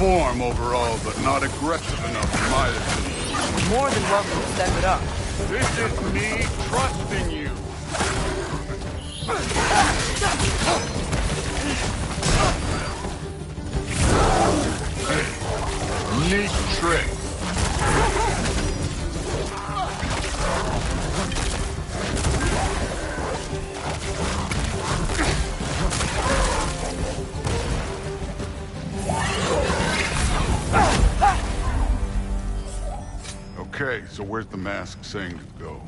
form overall, but not aggressive enough in my opinion. More than welcome to step it up. This is me trusting you. Neat trick. Okay, so where's the mask saying to go?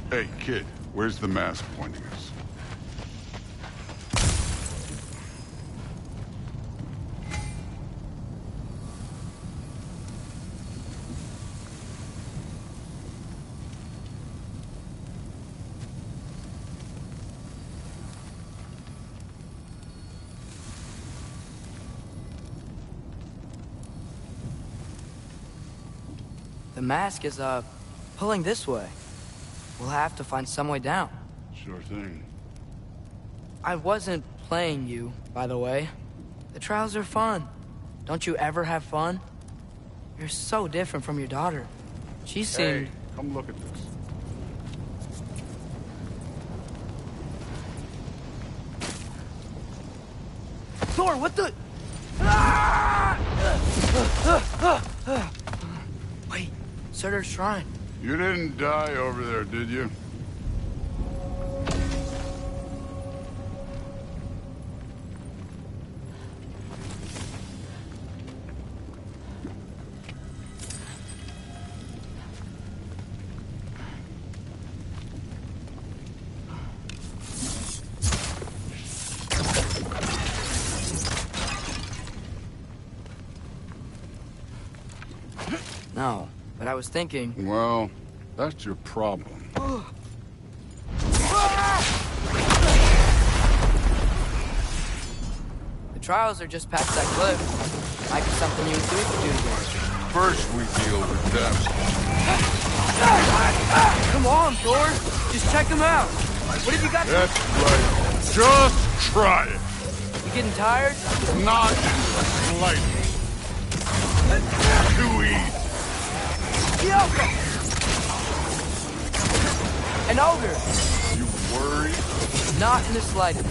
Hey, kid, where's the mask pointing us? The mask is, pulling this way. We'll have to find some way down. Sure thing. I wasn't playing you, by the way. The trials are fun. Don't you ever have fun? You're so different from your daughter. She seemed... Hey, come look at this. Thor, what the... Wait, Surtur's shrine. You didn't die over there, did you? No, but I was thinking... Well, that's your problem. The trials are just past that cliff. Might be something you and Dewey could do together. First we deal with them. Come on, Thor! Just check them out! What have you got? That's right. Just try it. You getting tired? Not in the slightest. Too easy. Yoko! An ogre! You worried? Not in the slightest.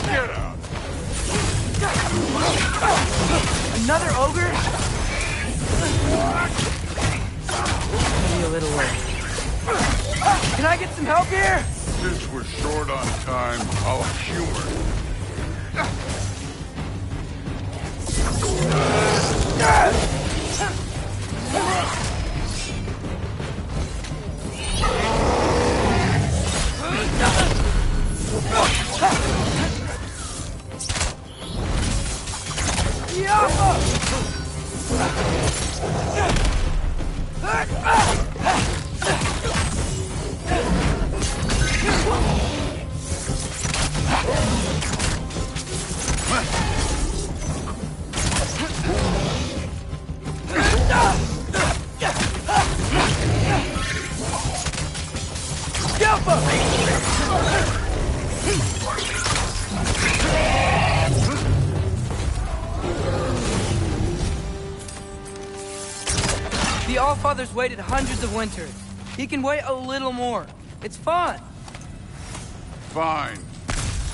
Get out. Another ogre? Maybe a little late. Can I get some help here? Since we're short on time, I'll humor you. The Allfather's waited hundreds of winters. He can wait a little more. It's fun. Fine.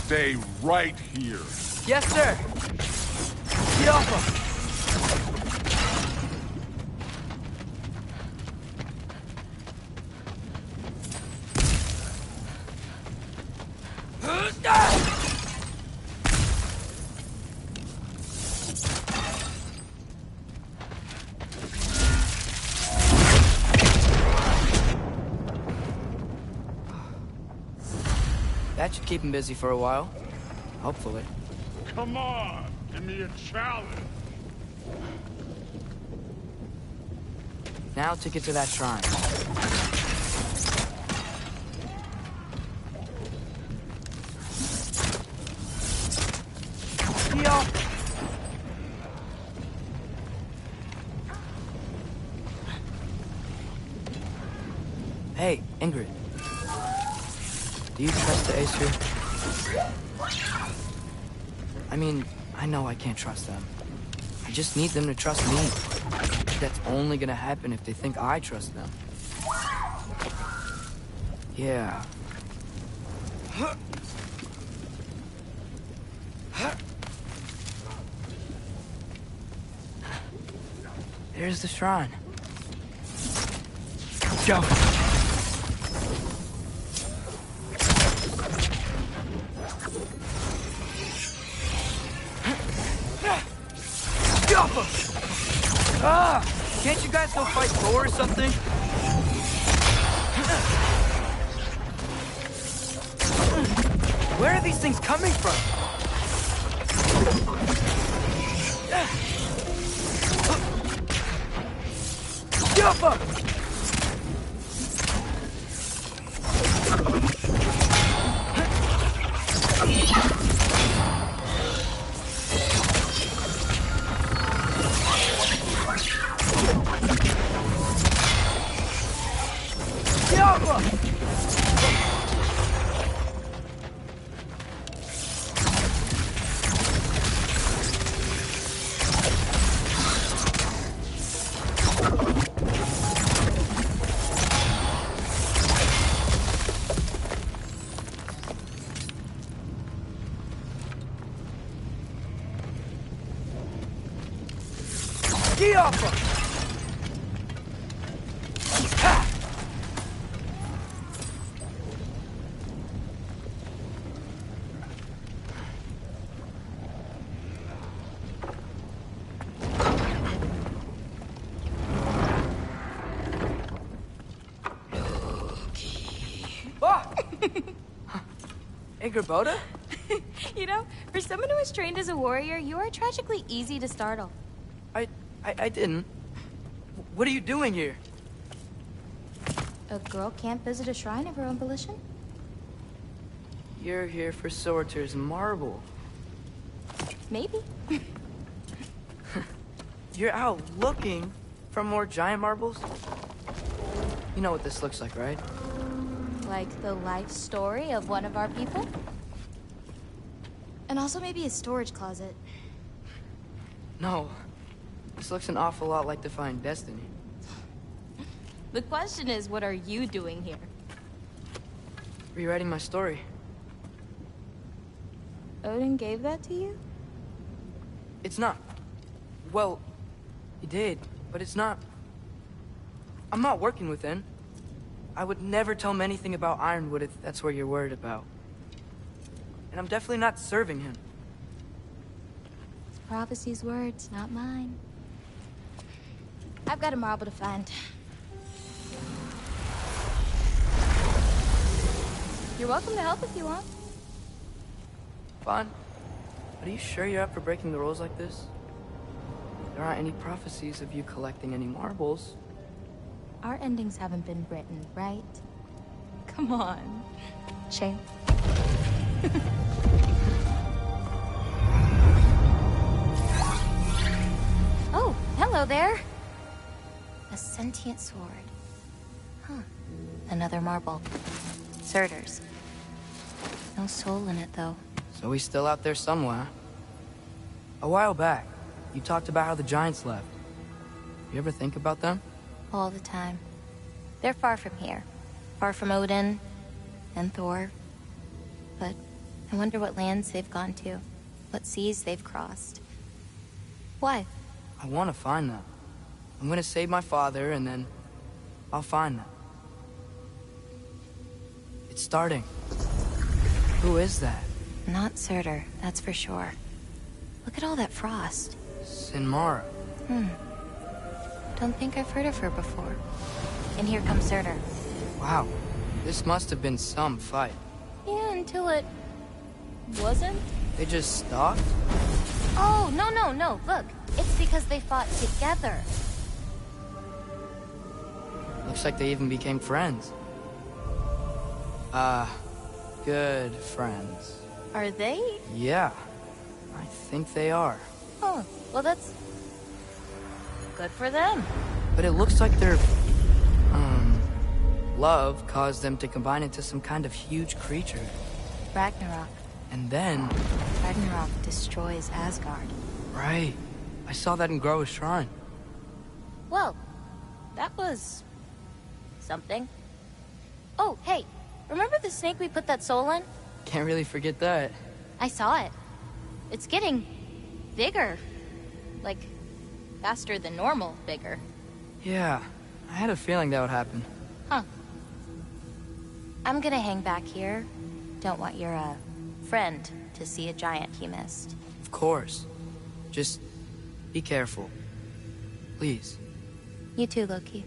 Stay right here. Yes, sir. The Alpha. That should keep him busy for a while. Hopefully. Come on, give me a challenge. Now to get to that shrine. Yo! Hey, Ingrid. Do you trust the Aesir? I mean, I know I can't trust them. I just need them to trust me. That's only gonna happen if they think I trust them. Yeah. There's the shrine. Go! Ah! Can't you guys go fight Thor or something? Where are these things coming from? Jump up! Boda? You know, for someone who was trained as a warrior, you are tragically easy to startle. I didn't. What are you doing here? A girl can't visit a shrine of her own volition? You're here for Sorter's marble. Maybe. You're out looking for more giant marbles? You know what this looks like, right? Like the life story of one of our people? And also maybe a storage closet. No. This looks an awful lot like Defying Destiny. The question is, what are you doing here? Rewriting my story. Odin gave that to you? It's not. Well, he did, but it's not. I'm not working with him. I would never tell him anything about Ironwood if that's what you're worried about. And I'm definitely not serving him. It's prophecy's words, not mine. I've got a marble to find. You're welcome to help if you want. Fine. But are you sure you're up for breaking the rules like this? There aren't any prophecies of you collecting any marbles. Our endings haven't been written, right? Come on. Shame. Oh, hello there. A sentient sword. Huh. Another marble. Surtur's. No soul in it, though. So he's still out there somewhere. A while back, you talked about how the giants left. You ever think about them? All the time. They're far from here. Far from Odin and Thor. But I wonder what lands they've gone to. What seas they've crossed. Why? I want to find them. I'm gonna save my father, and then I'll find them. It's starting. Who is that? Not Surtur, that's for sure. Look at all that frost. Sinmara. Don't think I've heard of her before. And here comes Surtur. Wow. This must have been some fight. Yeah, until it wasn't. They just stopped? Oh, no. Look, it's because they fought together. Looks like they even became friends. Good friends. Are they? Yeah, I think they are. Oh, well, that's good for them. But it looks like their, love caused them to combine into some kind of huge creature. Ragnarok. And then... Ragnarok destroys Asgard. Right. I saw that in Groa's shrine. Well, that was... something. Oh, hey, remember the snake we put that soul in? Can't really forget that. I saw it. It's getting... bigger. Like, faster than normal bigger. Yeah, I had a feeling that would happen. Huh. I'm gonna hang back here. Don't want your, friend to see a giant he missed. Of course. Just be careful. Please. You too, Loki.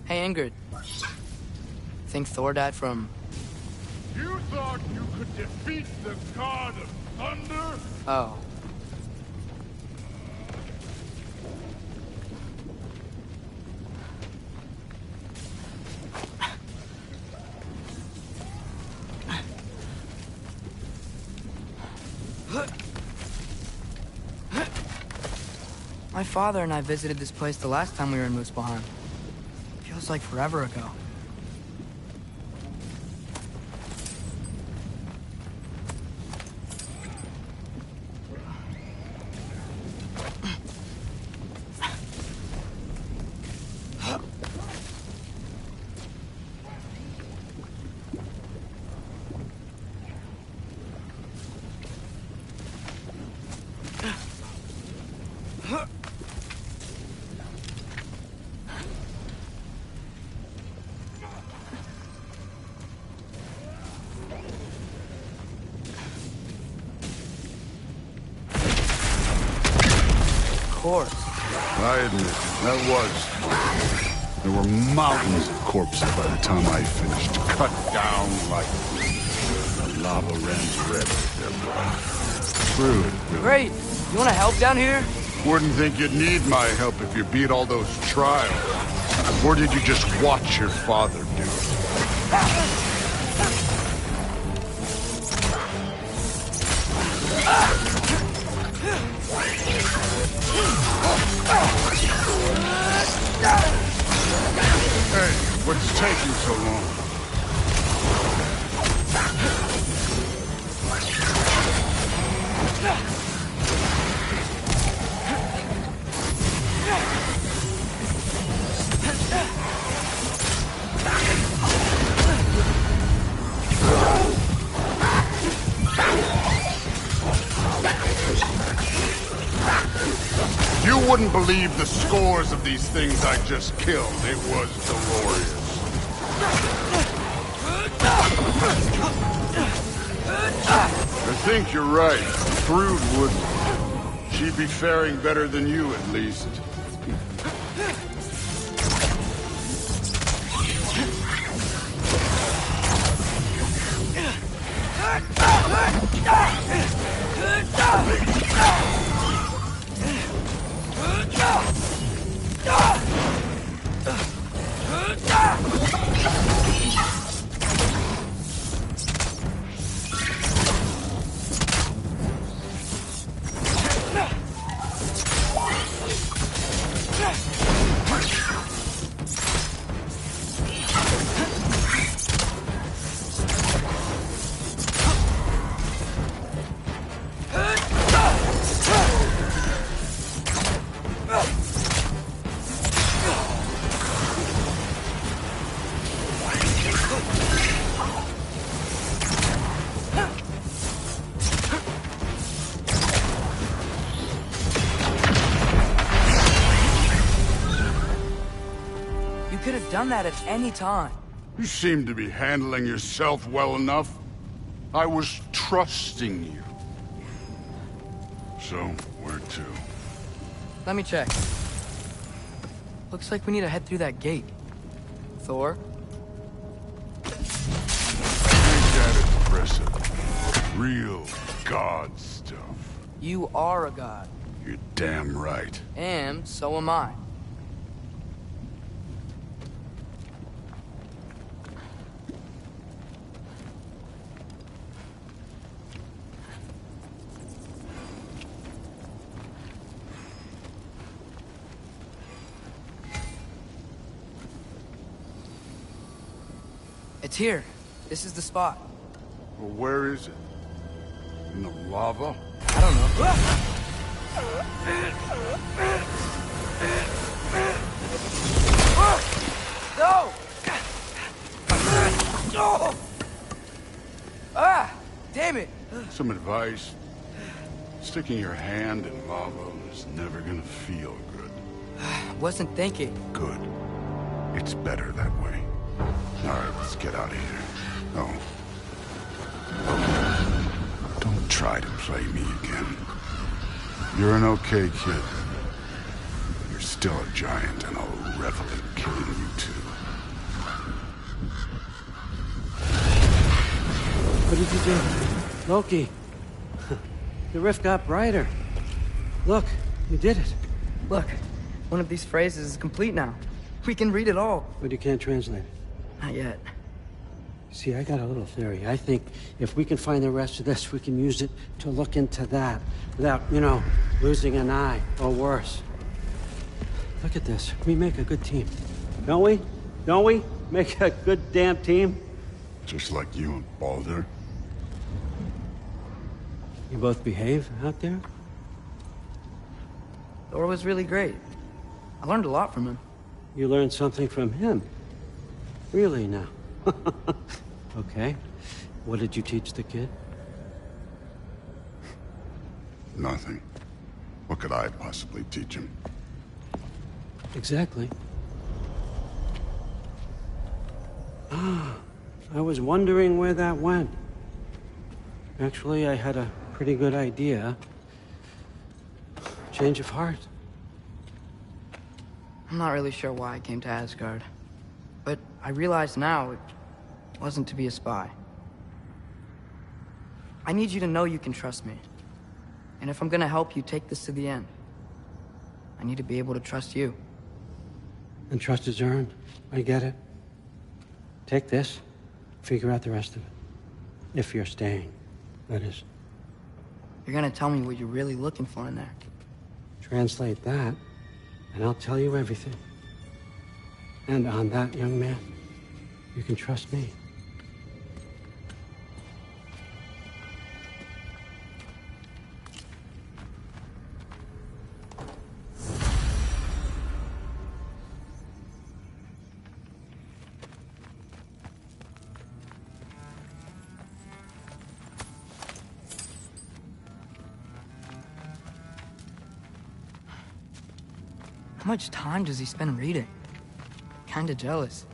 Hey, Ingrid. Think Thor died from... You thought you could defeat the god of thunder? Oh. My father and I visited this place the last time we were in Muspelheim. Feels like forever ago. I admit, that was. There were mountains of corpses by the time I finished, cut down like the lava ran red with their blood. True. Great! You wanna help down here? Wouldn't think you'd need my help if you beat all those trials. Or did you just watch your father do it? Hey, what's taking so long? You wouldn't believe the scores of these things I just killed. It was glorious. I think you're right. Thrud would... She'd be faring better than you, at least. You could have done that at any time. You seem to be handling yourself well enough. I was trusting you. So, where to? Let me check. Looks like we need to head through that gate. Thor? Ain't that impressive? Real god stuff. You are a god. You're damn right. And so am I. It's here. This is the spot. Well, where is it? In the lava? I don't know. No! Oh! Ah! Damn it! Some advice. Sticking your hand in lava is never gonna feel good. Wasn't thinking. Good. It's better that way. Alright, let's get out of here. Oh. Don't try to play me again. You're an okay kid. But you're still a giant, and I'll revel in killing you too. What did you do? Loki. The rift got brighter. Look, you did it. Look, one of these phrases is complete now. We can read it all. But you can't translate it. Not yet. See, I got a little theory. I think if we can find the rest of this, we can use it to look into that without, losing an eye or worse. Look at this. We make a good team. Don't we? Don't we? Make a good damn team? Just like you and Baldur. You both behave out there? Thor was really great. I learned a lot from him. You learned something from him. Really now? Okay. What did you teach the kid? Nothing. What could I possibly teach him? Exactly. Ah, I was wondering where that went. Actually, I had a pretty good idea. Change of heart. I'm not really sure why I came to Asgard. But I realize now it wasn't to be a spy. I need you to know you can trust me. And if I'm gonna help you take this to the end, I need to be able to trust you. And trust is earned. I get it. Take this, figure out the rest of it. If you're staying, that is. You're gonna tell me what you're really looking for in there. Translate that, and I'll tell you everything. And on that, young man, you can trust me. How much time does he spend reading? Kinda jealous.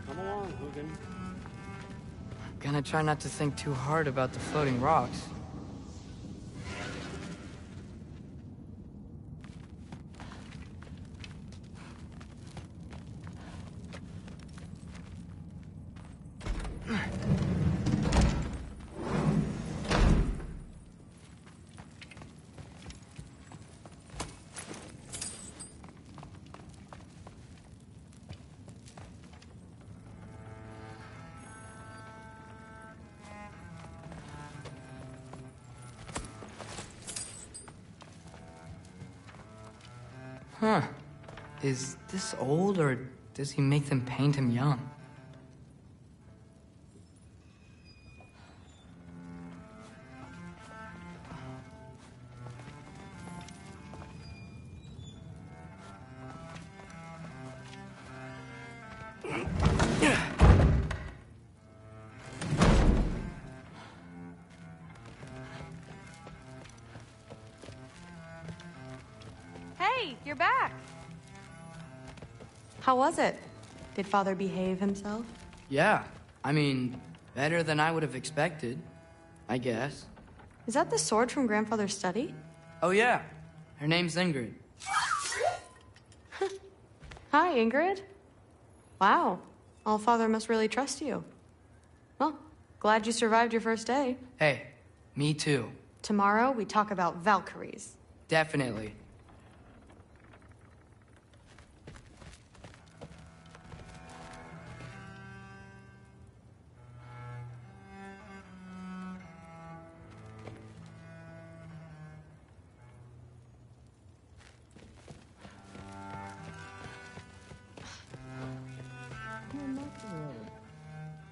Come along, Hugin. Gonna try not to think too hard about the floating rocks. Huh. Is this old, or does he make them paint him young? Hey, you're back. How was it? Did Father behave himself? Yeah. I mean, better than I would have expected, I guess. Is that the sword from Grandfather's study? Oh, yeah. Her name's Ingrid. Hi, Ingrid. Wow. All-Father must really trust you. Well, glad you survived your first day. Hey, me too. Tomorrow, we talk about Valkyries. Definitely.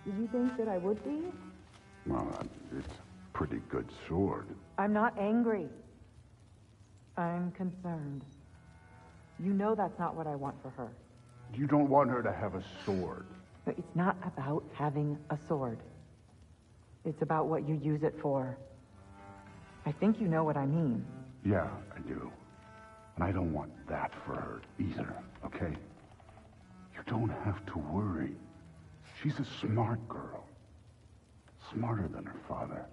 Did you think that I would be? Well, it's a pretty good sword. I'm not angry. I'm concerned. You know that's not what I want for her. You don't want her to have a sword. But it's not about having a sword. It's about what you use it for. I think you know what I mean. Yeah, I do. And I don't want that for her either, okay? You don't have to worry. She's a smart girl. Smarter than her father.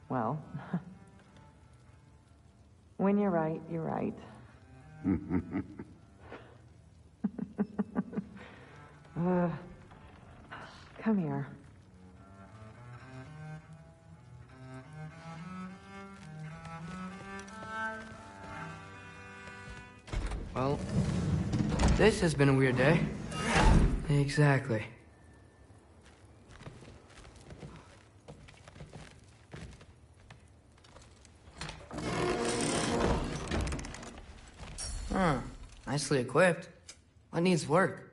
Well, when you're right, you're right. Come here. Well, this has been a weird day. Exactly. Huh. Nicely equipped. What needs work?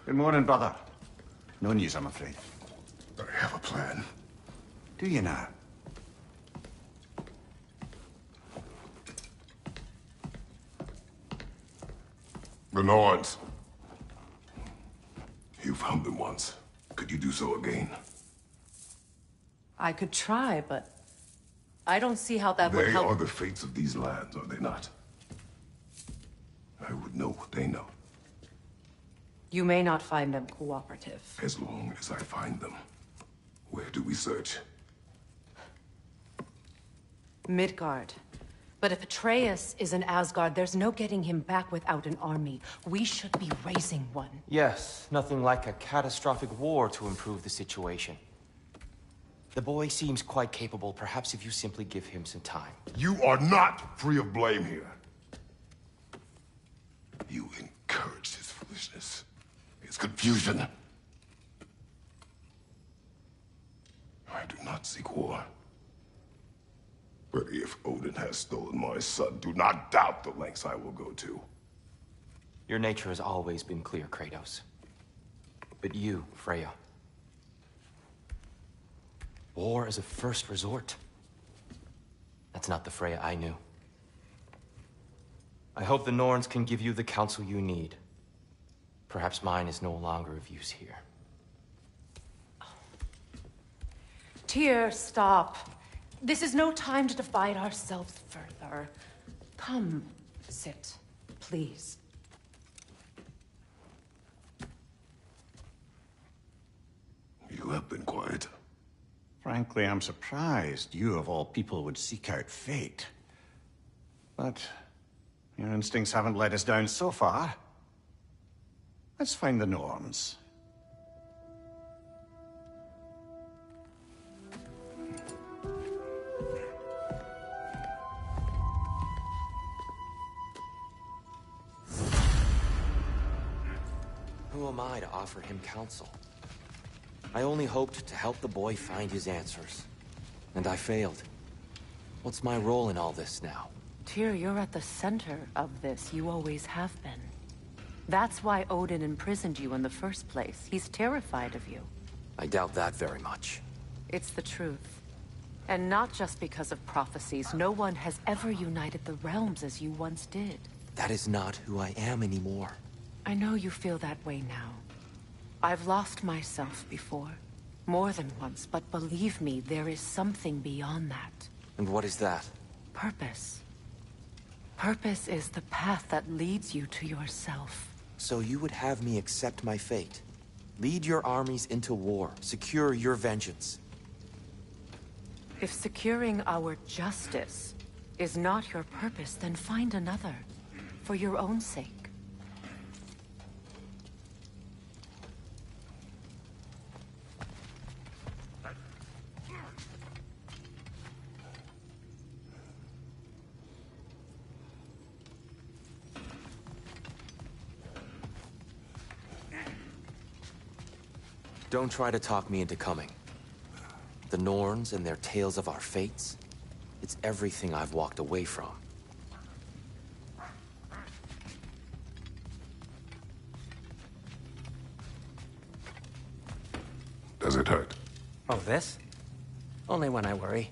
Good morning, brother. No news, I'm afraid. I have a plan. Do you now? The Norns. You found them once. Could you do so again? I could try, but I don't see how that would They help. are the fates of these lands, are they not? I would know what they know, You may not find them cooperative. as long as I find them. Where do we search? Midgard. But if Atreus is in Asgard, there's no getting him back without an army. We should be raising one. Yes, nothing like a catastrophic war to improve the situation. The boy seems quite capable. Perhaps if you simply give him some time. You are not free of blame here. You encouraged his foolishness, his confusion. I do not seek war. But if Odin has stolen my son, do not doubt the lengths I will go to. Your nature has always been clear, Kratos. But you, Freya. War is a first resort. That's not the Freya I knew. I hope the Norns can give you the counsel you need. Perhaps mine is no longer of use here. Tyr, stop. This is no time to divide ourselves further. Come, sit, please. You have been quiet. Frankly, I'm surprised you, of all people, would seek out fate. But your instincts haven't let us down so far. Let's find the Norns. Who am I to offer him counsel? I only hoped to help the boy find his answers. And I failed. What's my role in all this now? Tyr, you're at the center of this. You always have been. That's why Odin imprisoned you in the first place. He's terrified of you. I doubt that very much. It's the truth. And not just because of prophecies. No one has ever united the realms as you once did. That is not who I am anymore. I know you feel that way now. I've lost myself before. More than once, but believe me, there is something beyond that. And what is that? Purpose. Purpose is the path that leads you to yourself. So you would have me accept my fate? Lead your armies into war, secure your vengeance. If securing our justice is not your purpose, then find another. For your own sake. Don't try to talk me into coming. The Norns and their tales of our fates, it's everything I've walked away from. Does it hurt? Oh, this? Only when I worry.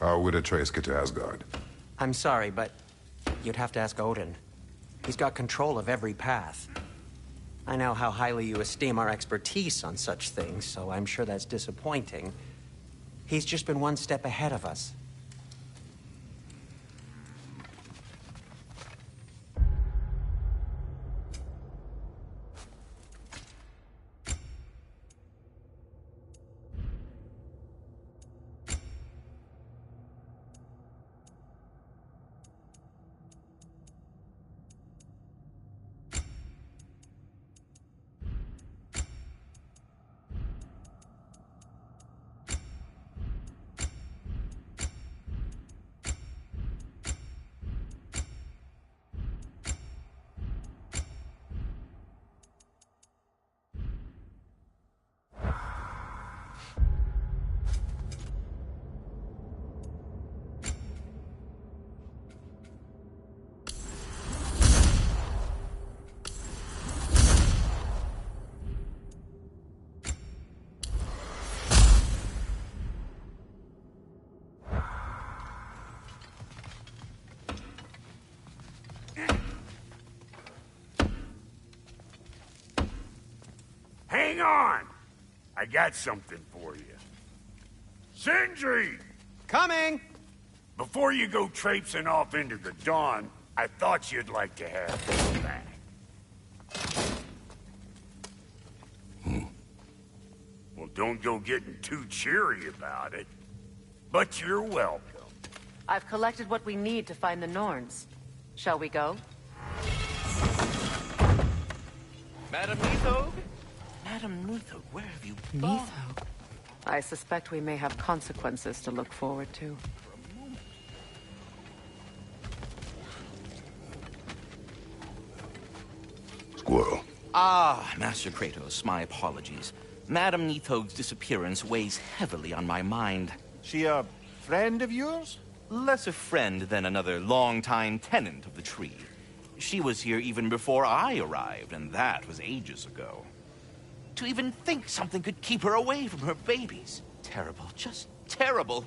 How would Atreus get to Asgard? I'm sorry, but you'd have to ask Odin. He's got control of every path. I know how highly you esteem our expertise on such things, so I'm sure that's disappointing. He's just been one step ahead of us. Hang on! I got something for you. Sindri! Coming! Before you go traipsing off into the dawn, I thought you'd like to have this back. Well, don't go getting too cheery about it. But you're welcome. I've collected what we need to find the Norns. Shall we go? Madam Neathog? Madam Neathog, where have you been? Neathog? I suspect we may have consequences to look forward to. Squirrel. Ah, Master Kratos, my apologies. Madam Neathog's disappearance weighs heavily on my mind. She a friend of yours? Less a friend than another long-time tenant of the tree. She was here even before I arrived, and that was ages ago. To even think something could keep her away from her babies. Terrible, just terrible.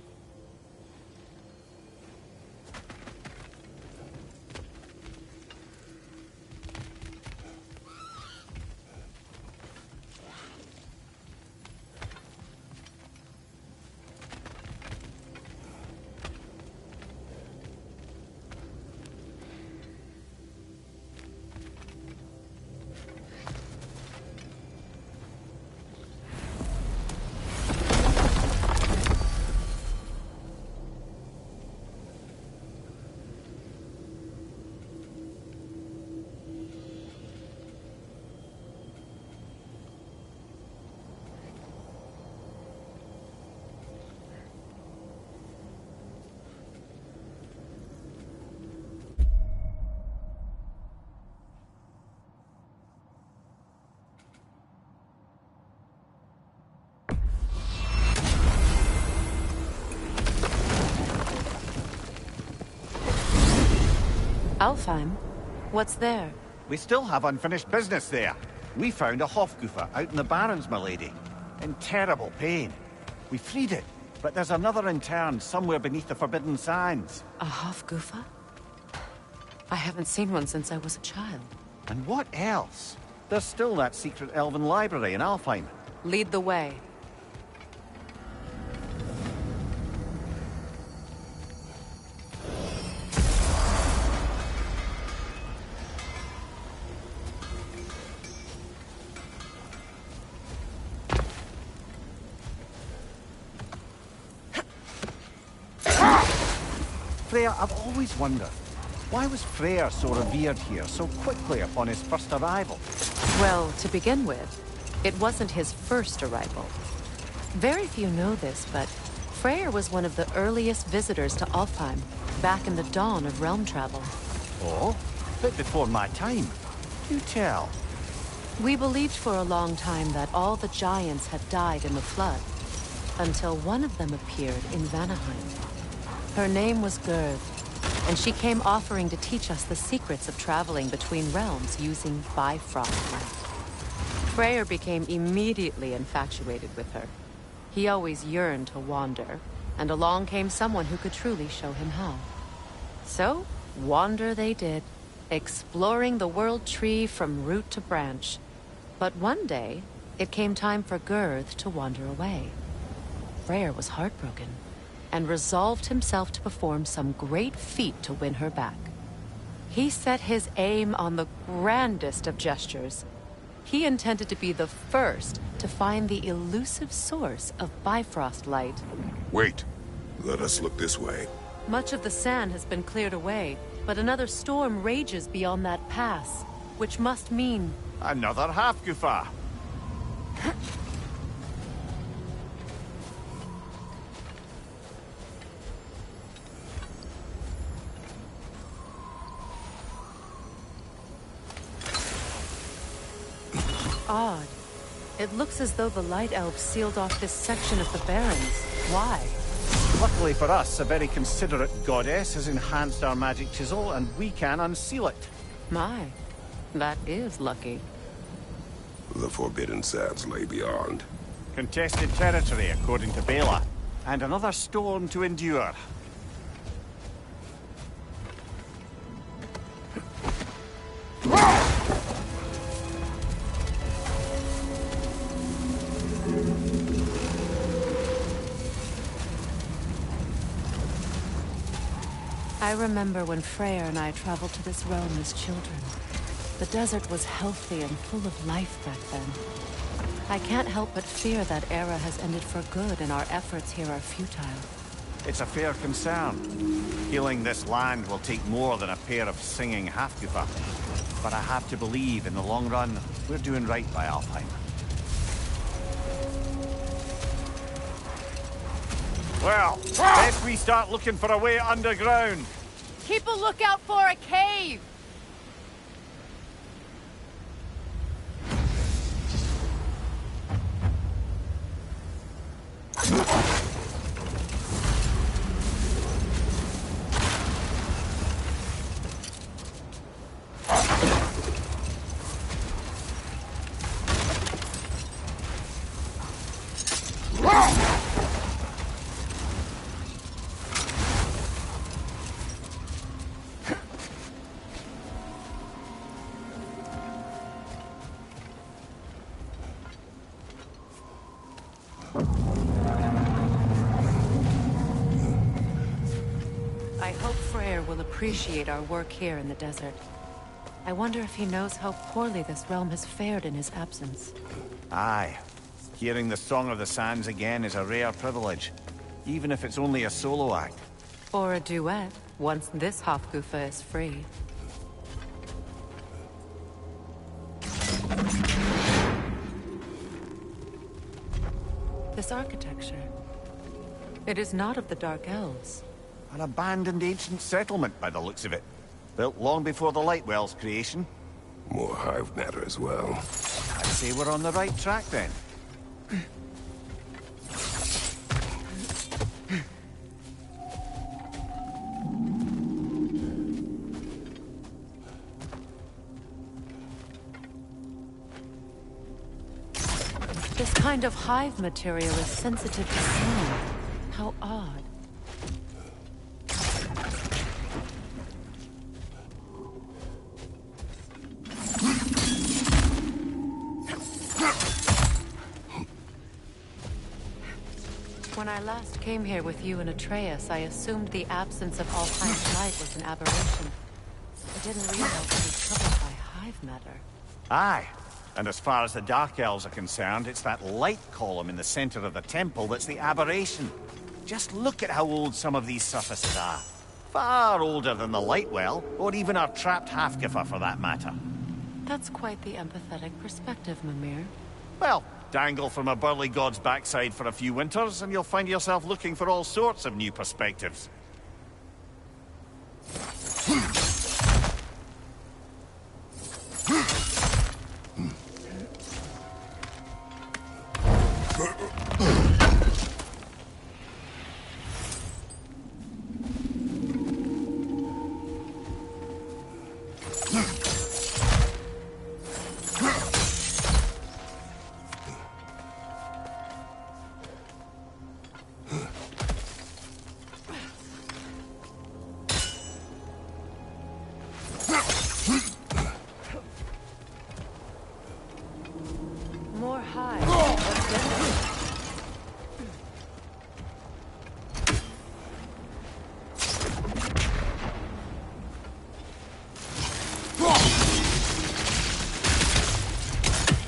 Alfheim? What's there? We still have unfinished business there. We found a Hofgufa out in the Barrens, milady. In terrible pain. We freed it, but there's another interned somewhere beneath the Forbidden Sands. A Hofgufa? I haven't seen one since I was a child. And what else? There's still that secret elven library in Alfheim. Lead the way. Freya, I've always wondered, why was Freyr so revered here so quickly upon his first arrival? Well, to begin with, it wasn't his first arrival. Very few know this, but Freyr was one of the earliest visitors to Alfheim, back in the dawn of realm travel. Oh? A bit before my time. Do tell. We believed for a long time that all the giants had died in the flood, until one of them appeared in Vanaheim. Her name was Gerd, and she came offering to teach us the secrets of traveling between realms using Bifrost light. Freyr became immediately infatuated with her. He always yearned to wander, and along came someone who could truly show him how. So, wander they did, exploring the World Tree from root to branch. But one day, it came time for Girth to wander away. Freyr was heartbroken, and resolved himself to perform some great feat to win her back. He set his aim on the grandest of gestures. He intended to be the first to find the elusive source of Bifrost light. Wait. Let us look this way. Much of the sand has been cleared away, but another storm rages beyond that pass, which must mean... Another Hafgufa. Odd. It looks as though the Light Elves sealed off this section of the Barrens. Why? Luckily for us, a very considerate goddess has enhanced our magic chisel, and we can unseal it. My, that is lucky. The Forbidden Sands lay beyond. Contested territory, according to Bela. And another storm to endure. I remember when Freyr and I traveled to this realm as children. The desert was healthy and full of life back then. I can't help but fear that era has ended for good and our efforts here are futile. It's a fair concern. Healing this land will take more than a pair of singing Hafgufa. But I have to believe, in the long run, we're doing right by Alfheim. Well, best we start looking for a way underground. Keep a lookout for a cave! I hope Freyr will appreciate our work here in the desert. I wonder if he knows how poorly this realm has fared in his absence. Aye. Hearing the Song of the Sands again is a rare privilege, even if it's only a solo act. Or a duet, once this Hafgufa is free. This architecture. It is not of the Dark Elves. An abandoned ancient settlement, by the looks of it. Built long before the Lightwell's creation. More hive matter as well. I'd say we're on the right track, then. This kind of hive material is sensitive to sound. How odd. When I last came here with you and Atreus, I assumed the absence of Alfheim's light was an aberration. I didn't realize it was covered by hive matter. Aye. And as far as the Dark Elves are concerned, it's that light column in the center of the temple that's the aberration. Just look at how old some of these surfaces are. Far older than the Lightwell, or even our trapped Hafgufa for that matter. That's quite the empathetic perspective, Mimir. Well, dangle from a burly god's backside for a few winters, and you'll find yourself looking for all sorts of new perspectives.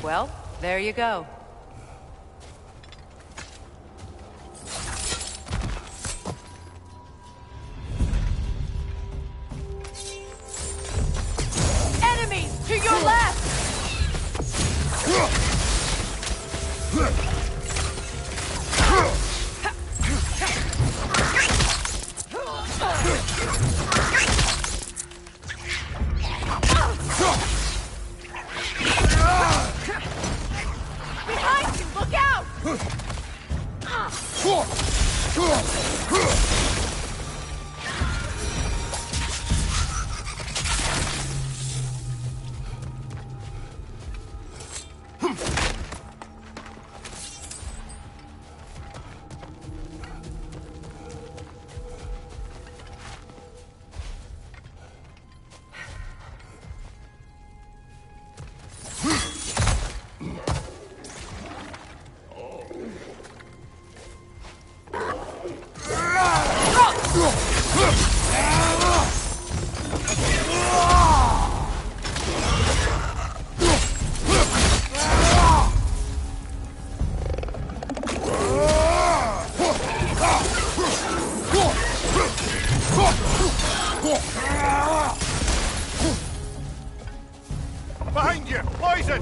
Well, there you go. Enemies to your left! Behind you! Look out! Behind you! Poison!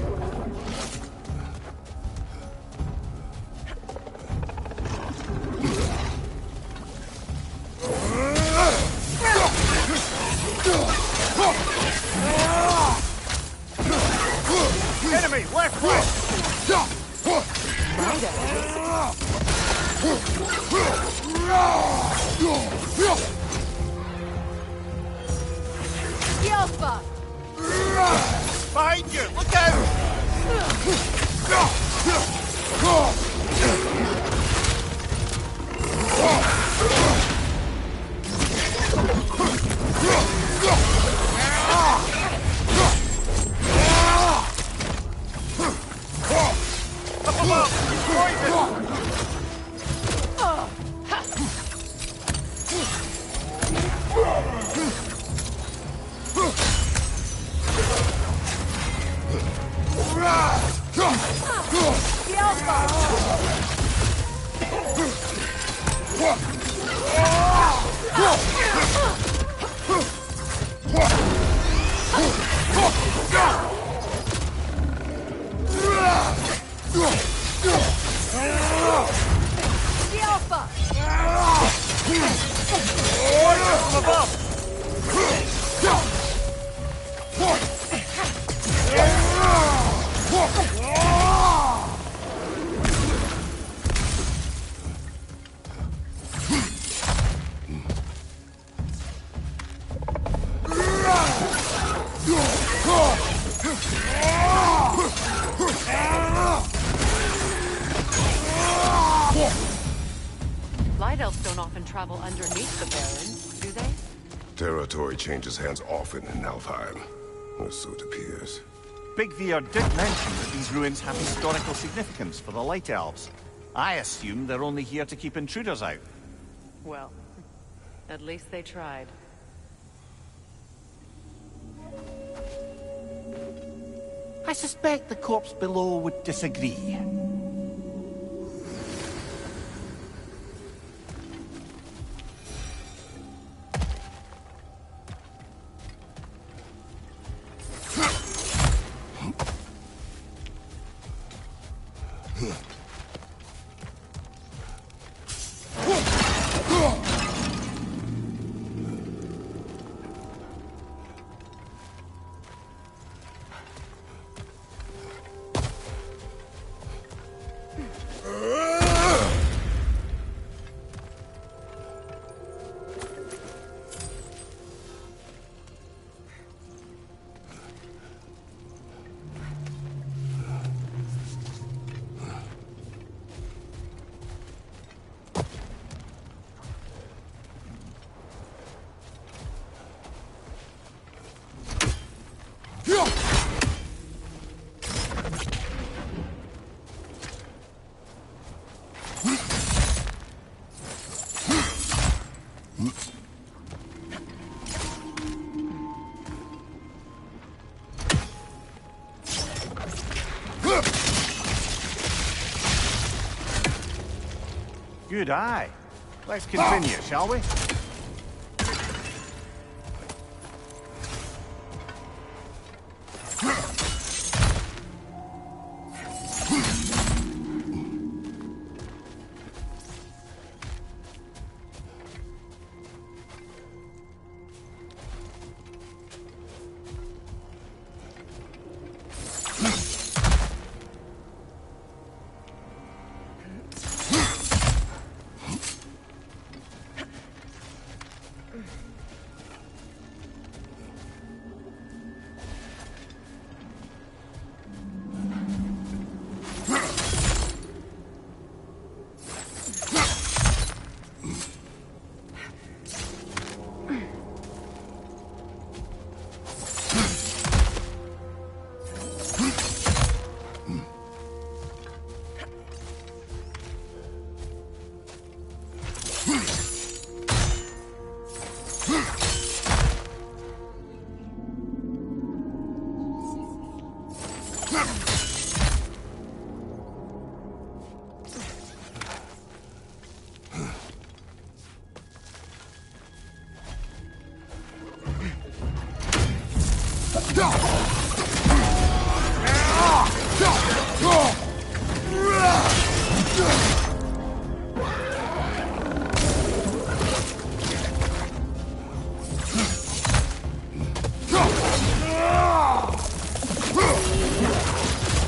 Enemy! Left flank! Yelpa! Behind you! Look out! Up above! Poison! Poison from above! Light elves don't often travel underneath the Barrens, do they? Territory changes hands often in Alfheim, or so it appears. Big Veer did mention that these ruins have historical significance for the Light Elves. I assume they're only here to keep intruders out. Well, at least they tried. I suspect the corpse below would disagree. Good eye. Let's continue, shall we?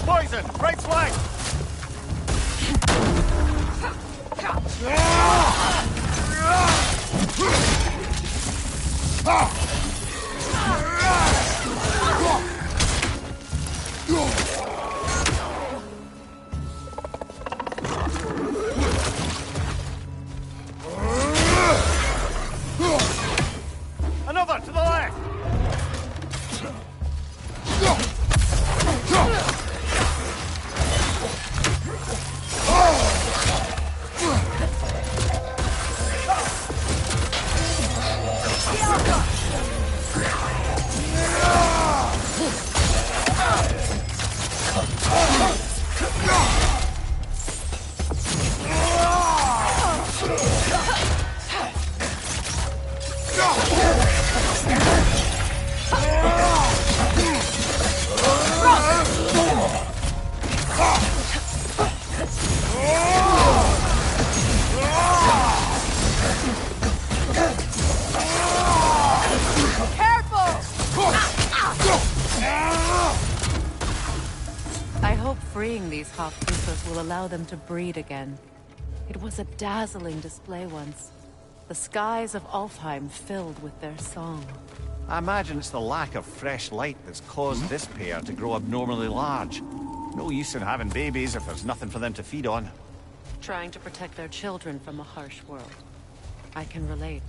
Poison! Right flank! Another to the left! I hope freeing these Hawk-Keepers will allow them to breed again. It was a dazzling display once. The skies of Alfheim filled with their song. I imagine it's the lack of fresh light that's caused this pair to grow abnormally large. No use in having babies if there's nothing for them to feed on. Trying to protect their children from a harsh world. I can relate.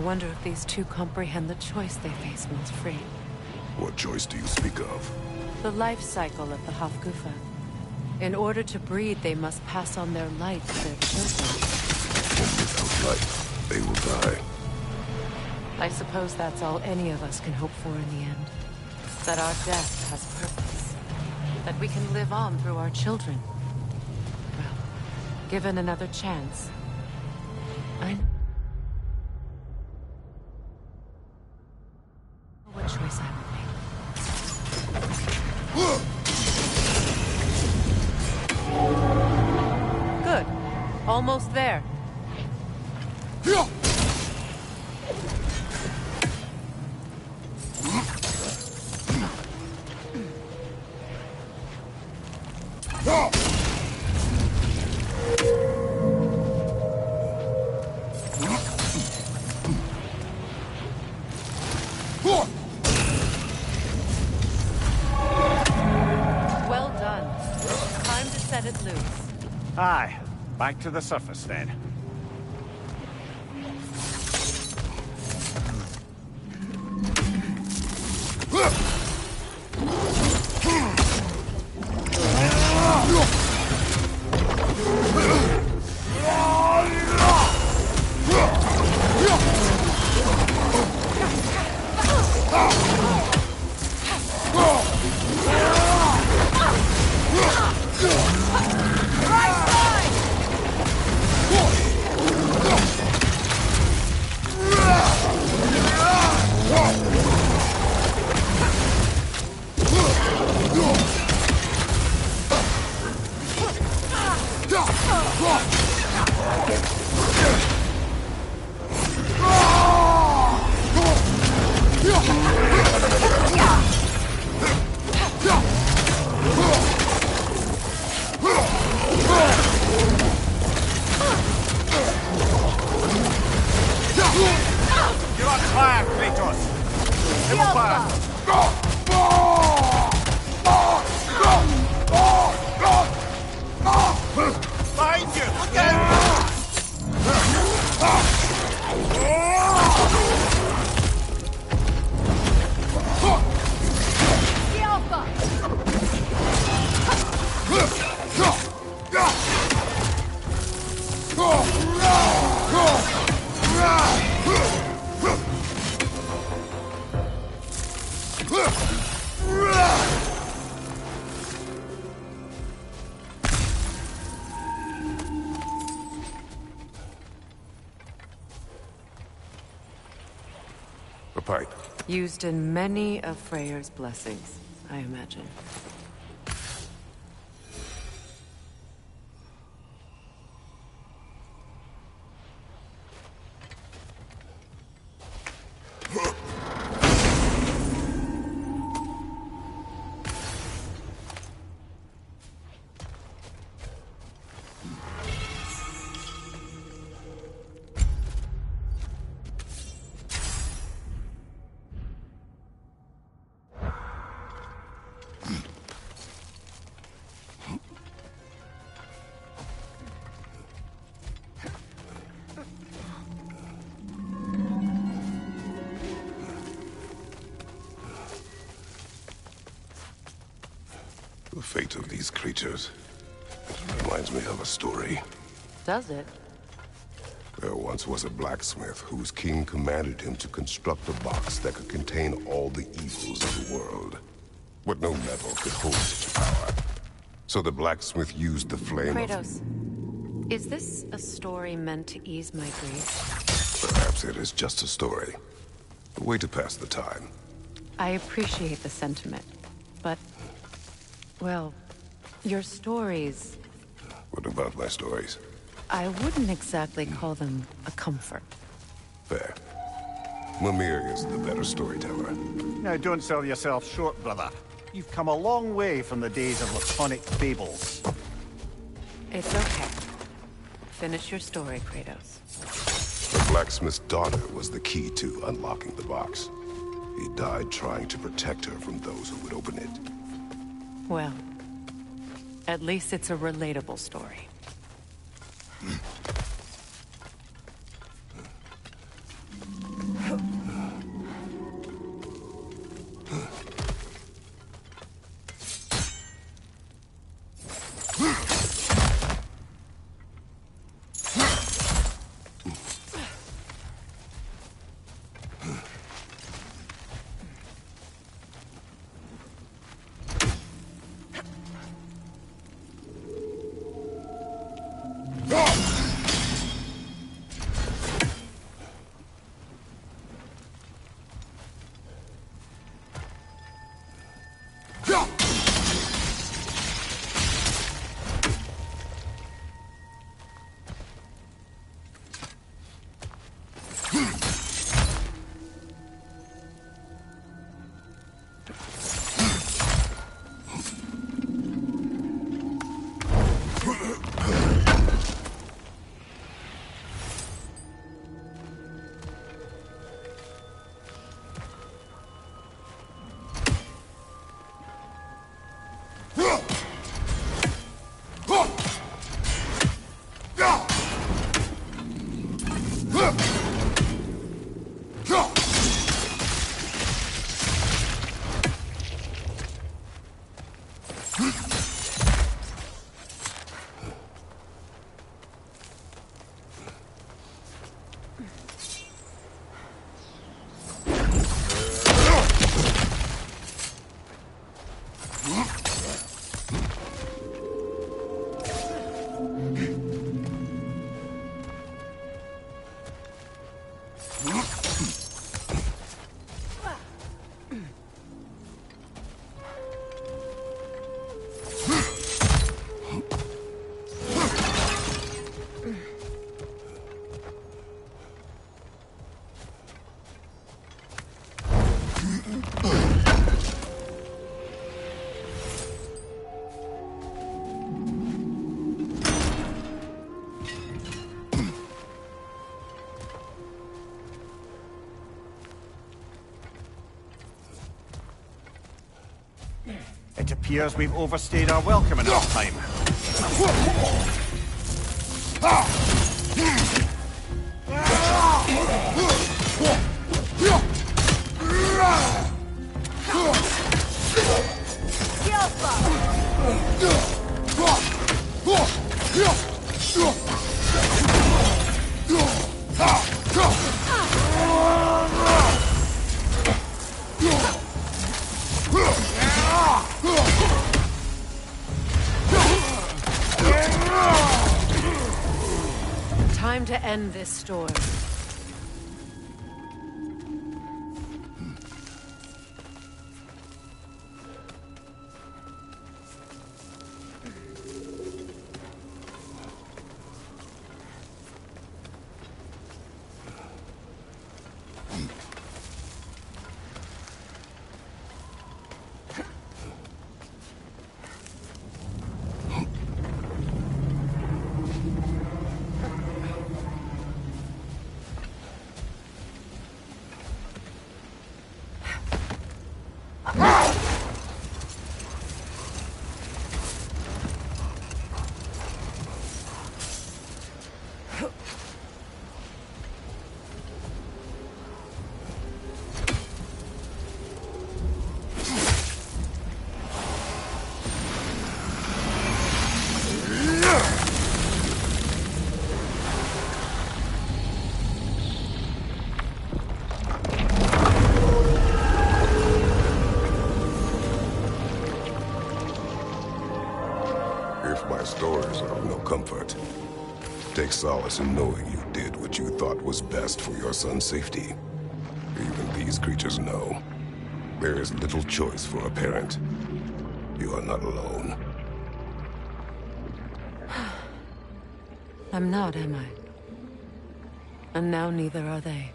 wonder if these two comprehend the choice they face once free. What choice do you speak of? The life cycle of the Hofgufa. In order to breed, they must pass on their light to their children. And without life, they will die. I suppose that's all any of us can hope for in the end. That our death has purpose. That we can live on through our children. Well, given another chance, I know what choice I would make. Good. Almost there. Well done. Time to set it loose. Aye. Back to the surface, then. You're on fire, Kratos! Triple fire! Behind you! Look out! A pipe. Used in many of Freyr's blessings, I imagine. The fate of these creatures reminds me of a story. Does it? There once was a blacksmith whose king commanded him to construct a box that could contain all the evils of the world. But no metal could hold such power. So the blacksmith used the flame Kratos, is this a story meant to ease my grief? Perhaps it is just a story. A way to pass the time. I appreciate the sentiment, but... well, your stories... What about my stories? I wouldn't exactly call them a comfort. Fair. Mimir is the better storyteller. Now, don't sell yourself short, brother. You've come a long way from the days of laconic fables. It's okay. Finish your story, Kratos. The blacksmith's daughter was the key to unlocking the box. He died trying to protect her from those who would open it. Well, at least it's a relatable story. It appears we've overstayed our welcome enough time. Time to end this storm. Stories are of no comfort. Take solace in knowing you did what you thought was best for your son's safety. Even these creatures know. There is little choice for a parent. You are not alone. I'm not, am I? And now neither are they.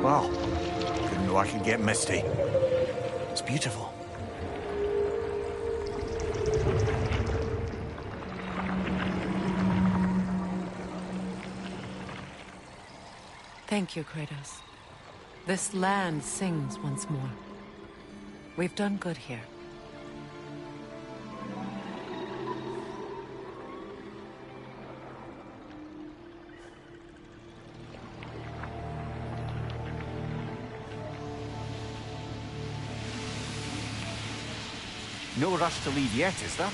Wow. Didn't know I could get misty. It's beautiful. Thank you, Kratos. This land sings once more. We've done good here. No rush to leave yet, is there?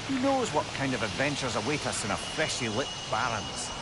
Who knows what kind of adventures await us in a freshly lit Barrens?